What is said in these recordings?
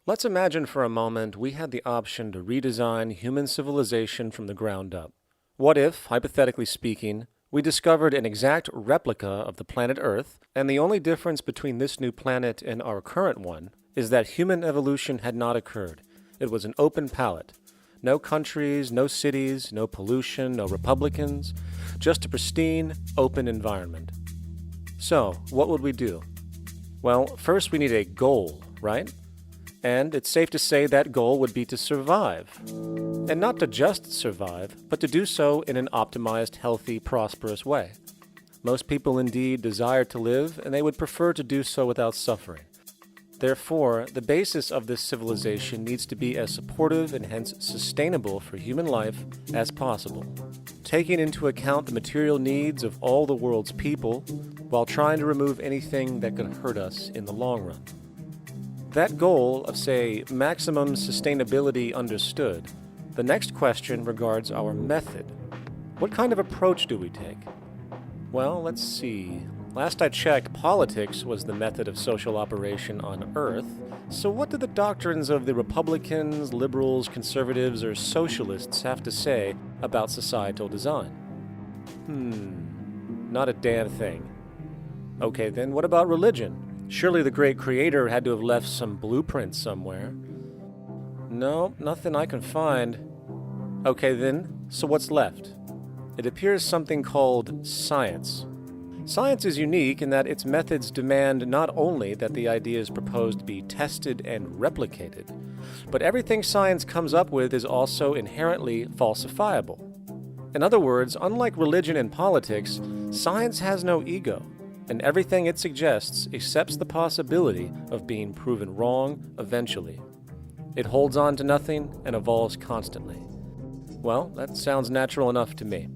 Let's imagine for a moment we had the option to redesign human civilization from the ground up. What if, hypothetically speaking, we discovered an exact replica of the planet Earth, and the only difference between this new planet and our current one is that human evolution had not occurred. It was an open palette. No countries, no cities, no pollution, no Republicans, just a pristine, open environment. So, what would we do? Well, first we need a goal, right? And it's safe to say that goal would be to survive. And not to just survive, but to do so in an optimized, healthy, prosperous way. Most people indeed desire to live, and they would prefer to do so without suffering. Therefore, the basis of this civilization needs to be as supportive and hence sustainable for human life as possible, taking into account the material needs of all the world's people while trying to remove anything that could hurt us in the long run. That goal of, say, maximum sustainability understood, the next question regards our method. What kind of approach do we take? Well, let's see. Last I checked, politics was the method of social operation on Earth. So what do the doctrines of the Republicans, liberals, conservatives, or socialists have to say about societal design? Not a damn thing. Okay, then what about religion? Surely the great creator had to have left some blueprint somewhere. No, nothing I can find. Okay then, so what's left? It appears something called science. Science is unique in that its methods demand not only that the ideas proposed be tested and replicated, but everything science comes up with is also inherently falsifiable. In other words, unlike religion and politics, science has no ego, and everything it suggests accepts the possibility of being proven wrong eventually. It holds on to nothing and evolves constantly. Well, that sounds natural enough to me.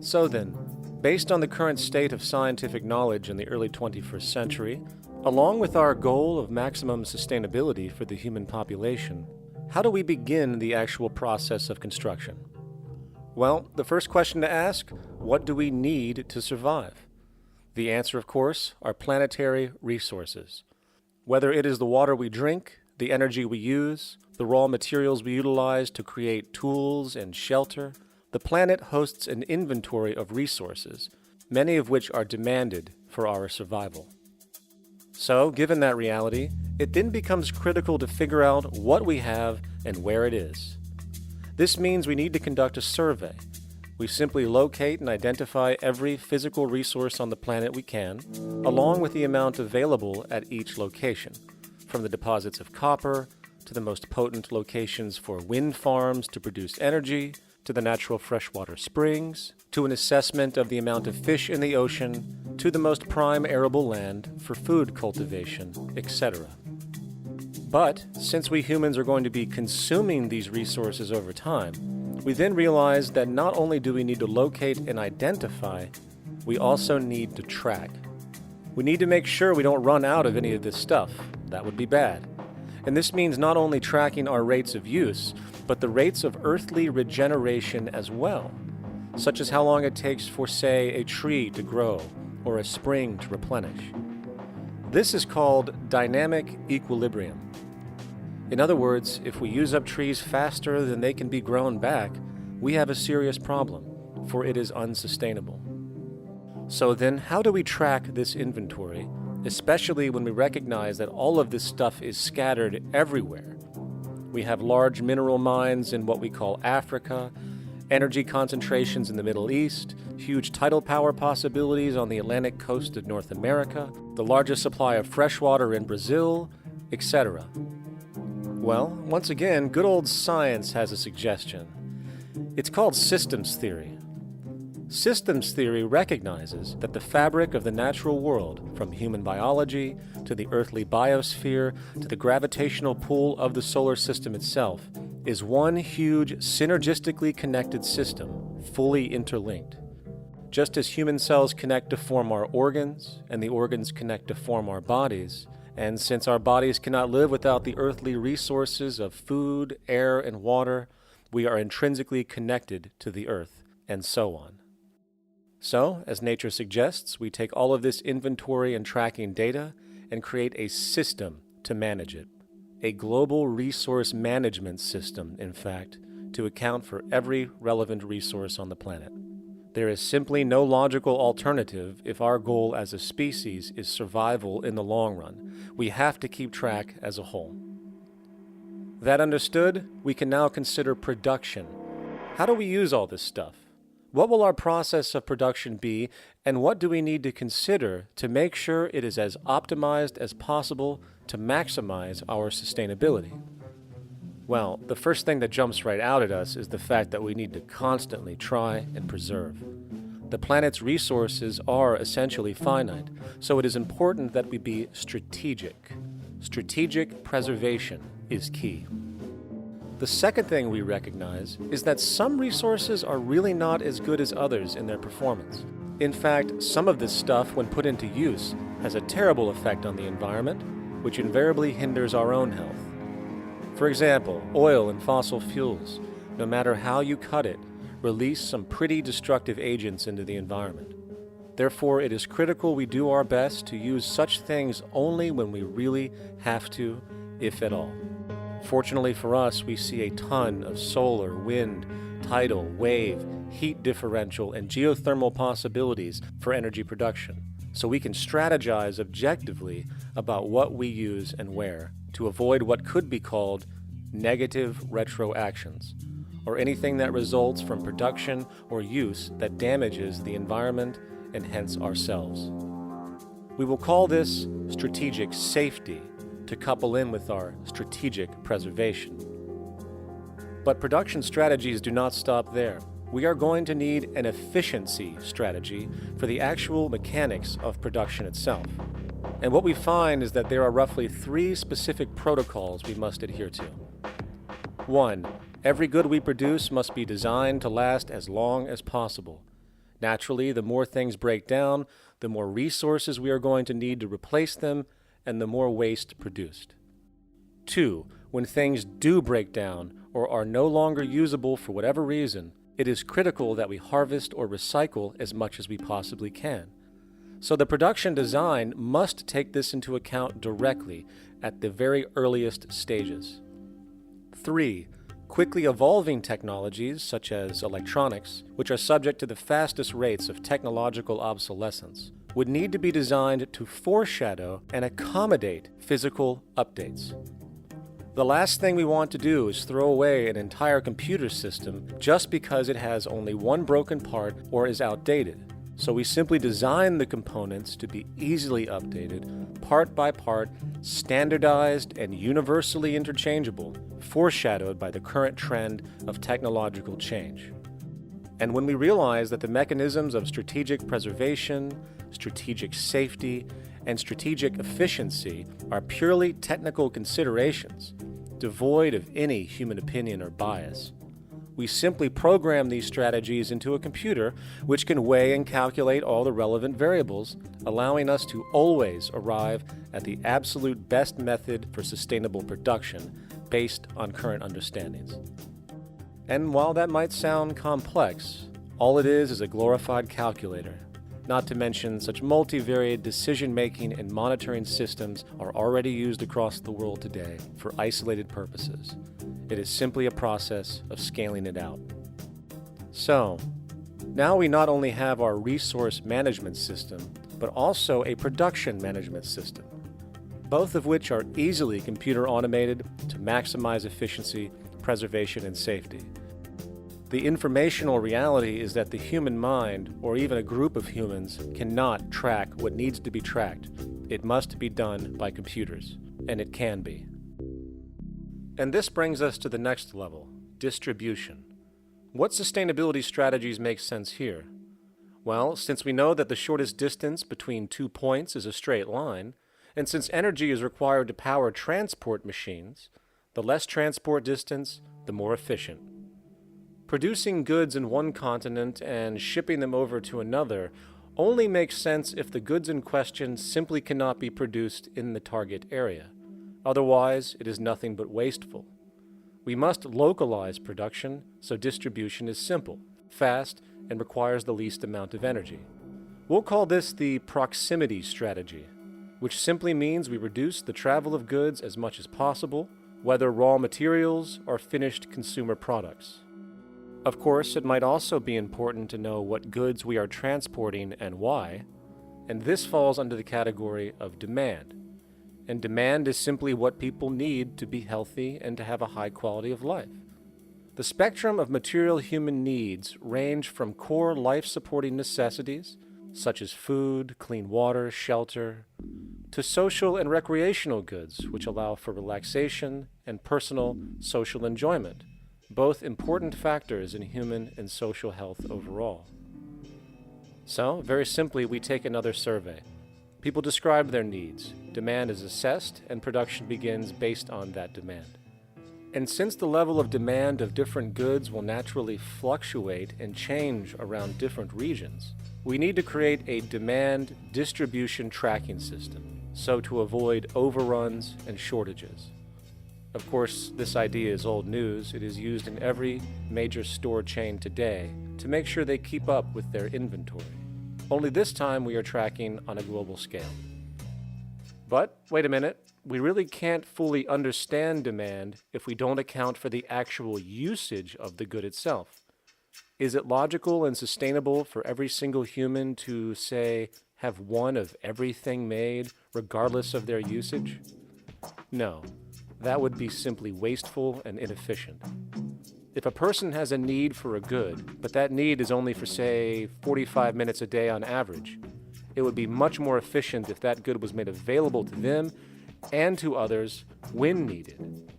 So then, based on the current state of scientific knowledge in the early 21st century, along with our goal of maximum sustainability for the human population, how do we begin the actual process of construction? Well, the first question to ask, what do we need to survive? The answer, of course, are planetary resources. Whether it is the water we drink, the energy we use, the raw materials we utilize to create tools and shelter, the planet hosts an inventory of resources, many of which are demanded for our survival. So, given that reality, it then becomes critical to figure out what we have and where it is. This means we need to conduct a survey. We simply locate and identify every physical resource on the planet we can, along with the amount available at each location, from the deposits of copper to the most potent locations for wind farms to produce energy, to the natural freshwater springs, to an assessment of the amount of fish in the ocean, to the most prime arable land for food cultivation, etc. But since we humans are going to be consuming these resources over time, we then realize that not only do we need to locate and identify, we also need to track. We need to make sure we don't run out of any of this stuff. That would be bad. And this means not only tracking our rates of use, but the rates of earthly regeneration as well, such as how long it takes for, say, a tree to grow or a spring to replenish. This is called dynamic equilibrium. In other words, if we use up trees faster than they can be grown back, we have a serious problem, for it is unsustainable. So then, how do we track this inventory, especially when we recognize that all of this stuff is scattered everywhere? We have large mineral mines in what we call Africa, energy concentrations in the Middle East, huge tidal power possibilities on the Atlantic coast of North America, the largest supply of freshwater in Brazil, etc. Well, once again, good old science has a suggestion. It's called systems theory. Systems theory recognizes that the fabric of the natural world, from human biology to the earthly biosphere to the gravitational pull of the solar system itself, is one huge synergistically connected system, fully interlinked. Just as human cells connect to form our organs, and the organs connect to form our bodies, and since our bodies cannot live without the earthly resources of food, air, and water, we are intrinsically connected to the earth, and so on. So, as nature suggests, we take all of this inventory and tracking data and create a system to manage it. a global resource management system, in fact, to account for every relevant resource on the planet. There is simply no logical alternative if our goal as a species is survival in the long run. We have to keep track as a whole. That understood, we can now consider production. How do we use all this stuff? What will our process of production be, and what do we need to consider to make sure it is as optimized as possible to maximize our sustainability? Well, the first thing that jumps right out at us is the fact that we need to constantly try and preserve. The planet's resources are essentially finite, so it is important that we be strategic. Strategic preservation is key. The second thing we recognize is that some resources are really not as good as others in their performance. In fact, some of this stuff, when put into use, has a terrible effect on the environment, which invariably hinders our own health. For example, oil and fossil fuels, no matter how you cut it, release some pretty destructive agents into the environment. Therefore, it is critical we do our best to use such things only when we really have to, if at all. Fortunately for us, we see a ton of solar, wind, tidal, wave, heat differential, and geothermal possibilities for energy production, so we can strategize objectively about what we use and where to avoid what could be called negative retroactions, or anything that results from production or use that damages the environment and hence ourselves. We will call this strategic safety to couple in with our strategic preservation. But production strategies do not stop there. We are going to need an efficiency strategy for the actual mechanics of production itself. And what we find is that there are roughly 3 specific protocols we must adhere to. 1. Every good we produce must be designed to last as long as possible. Naturally, the more things break down, the more resources we are going to need to replace them, and the more waste produced. 2. When things do break down or are no longer usable for whatever reason, it is critical that we harvest or recycle as much as we possibly can. So the production design must take this into account directly at the very earliest stages. 3. Quickly evolving technologies, such as electronics, which are subject to the fastest rates of technological obsolescence, would need to be designed to foreshadow and accommodate physical updates. The last thing we want to do is throw away an entire computer system just because it has only one broken part or is outdated. So we simply design the components to be easily updated, part by part, standardized and universally interchangeable, foreshadowed by the current trend of technological change. And when we realize that the mechanisms of strategic preservation, strategic safety, and strategic efficiency are purely technical considerations, devoid of any human opinion or bias, we simply program these strategies into a computer which can weigh and calculate all the relevant variables, allowing us to always arrive at the absolute best method for sustainable production based on current understandings. And while that might sound complex, all it is a glorified calculator. Not to mention such multivariate decision-making and monitoring systems are already used across the world today for isolated purposes. It is simply a process of scaling it out. So, now we not only have our resource management system, but also a production management system, both of which are easily computer automated to maximize efficiency, preservation, and safety. The informational reality is that the human mind, or even a group of humans, cannot track what needs to be tracked. It must be done by computers, and it can be. And this brings us to the next level, distribution. What sustainability strategies make sense here? Well, since we know that the shortest distance between 2 points is a straight line, and since energy is required to power transport machines, the less transport distance, the more efficient. Producing goods in one continent and shipping them over to another only makes sense if the goods in question simply cannot be produced in the target area. Otherwise, it is nothing but wasteful. We must localize production so distribution is simple, fast, and requires the least amount of energy. We'll call this the proximity strategy. which simply means we reduce the travel of goods as much as possible, whether raw materials or finished consumer products. Of course, it might also be important to know what goods we are transporting and why, and this falls under the category of demand. And demand is simply what people need to be healthy and to have a high quality of life. The spectrum of material human needs range from core life-supporting necessities, such as food, clean water, shelter, to social and recreational goods, which allow for relaxation and personal social enjoyment, both important factors in human and social health overall. So, very simply, we take another survey. People describe their needs, demand is assessed, and production begins based on that demand. And since the level of demand of different goods will naturally fluctuate and change around different regions, we need to create a demand distribution tracking system, so to avoid overruns and shortages. Of course, this idea is old news. It is used in every major store chain today to make sure they keep up with their inventory. Only this time we are tracking on a global scale. But, wait a minute, we really can't fully understand demand if we don't account for the actual usage of the good itself. Is it logical and sustainable for every single human to, say, have one of everything made, regardless of their usage? No, that would be simply wasteful and inefficient. If a person has a need for a good, but that need is only for, say, 45 minutes a day on average, it would be much more efficient if that good was made available to them and to others when needed.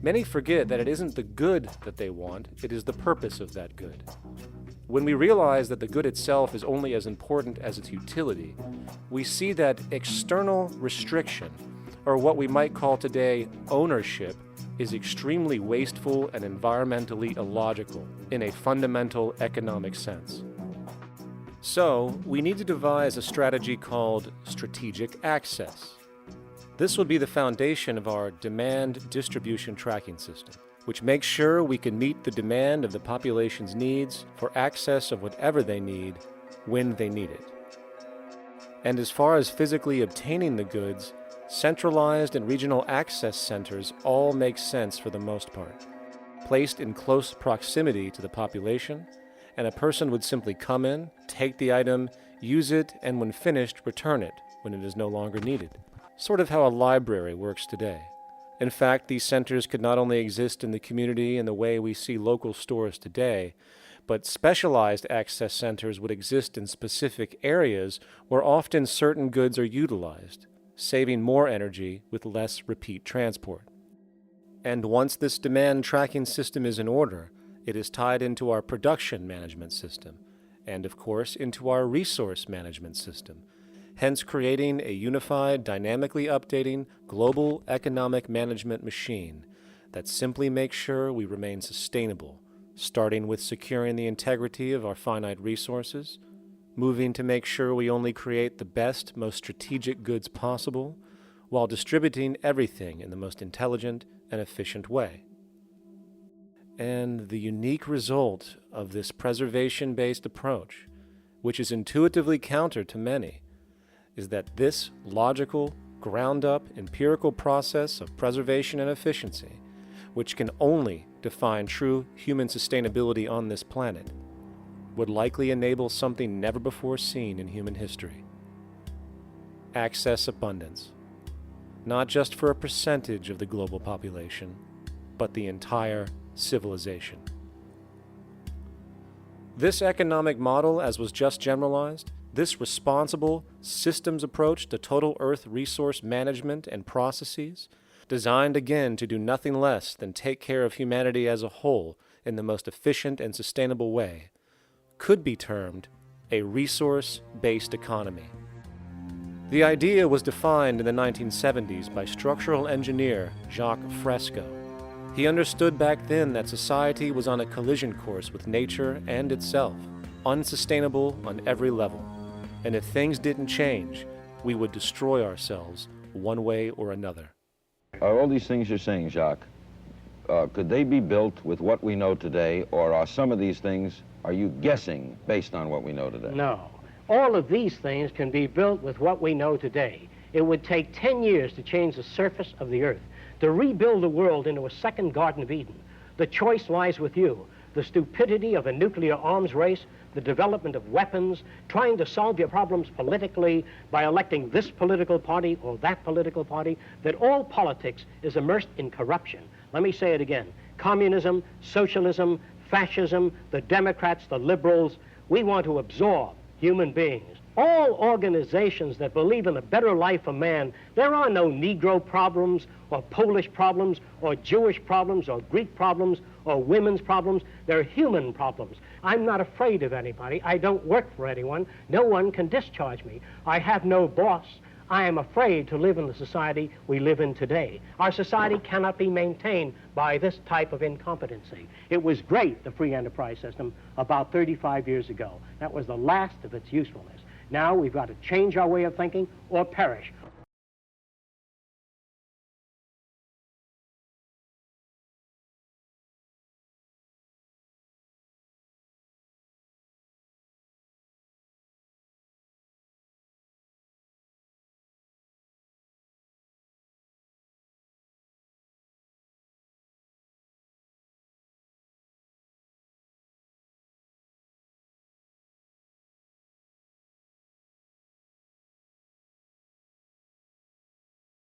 Many forget that it isn't the good that they want, it is the purpose of that good. When we realize that the good itself is only as important as its utility, we see that external restriction, or what we might call today ownership, is extremely wasteful and environmentally illogical in a fundamental economic sense. So, we need to devise a strategy called strategic access. This will be the foundation of our demand distribution tracking system, which makes sure we can meet the demand of the population's needs for access of whatever they need when they need it. And as far as physically obtaining the goods, centralized and regional access centers all make sense for the most part, placed in close proximity to the population, and a person would simply come in, take the item, use it, and when finished, return it when it is no longer needed. Sort of how a library works today. In fact, these centers could not only exist in the community in the way we see local stores today, but specialized access centers would exist in specific areas where often certain goods are utilized, saving more energy with less repeat transport. And once this demand tracking system is in order, it is tied into our production management system, and of course into our resource management system, hence creating a unified, dynamically updating, global economic management machine that simply makes sure we remain sustainable, starting with securing the integrity of our finite resources, moving to make sure we only create the best, most strategic goods possible, while distributing everything in the most intelligent and efficient way. And the unique result of this preservation-based approach, which is intuitively counter to many, is that this logical, ground-up, empirical process of preservation and efficiency, which can only define true human sustainability on this planet, would likely enable something never before seen in human history. Access abundance, not just for a percentage of the global population, but the entire civilization. This economic model, as was just generalized, this responsible systems approach to total Earth resource management and processes, designed again to do nothing less than take care of humanity as a whole in the most efficient and sustainable way, could be termed a resource-based economy. The idea was defined in the 1970s by structural engineer Jacques Fresco. He understood back then that society was on a collision course with nature and itself, unsustainable on every level. And if things didn't change, we would destroy ourselves one way or another. Are all these things you're saying, Jacques, could they be built with what we know today, or are some of these things, are you guessing based on what we know today? No. All of these things can be built with what we know today. It would take 10 years to change the surface of the earth, to rebuild the world into a second Garden of Eden. The choice lies with you. The stupidity of a nuclear arms race, the development of weapons, trying to solve your problems politically by electing this political party or that political party, that all politics is immersed in corruption. Let me say it again. Communism, socialism, fascism, the Democrats, the liberals, we want to absorb human beings. All organizations that believe in a better life for man, there are no Negro problems or Polish problems or Jewish problems or Greek problems or women's problems. They're human problems. I'm not afraid of anybody. I don't work for anyone. No one can discharge me. I have no boss. I am afraid to live in the society we live in today. Our society cannot be maintained by this type of incompetency. It was great, the free enterprise system, about 35 years ago. That was the last of its usefulness. Now we've got to change our way of thinking or perish.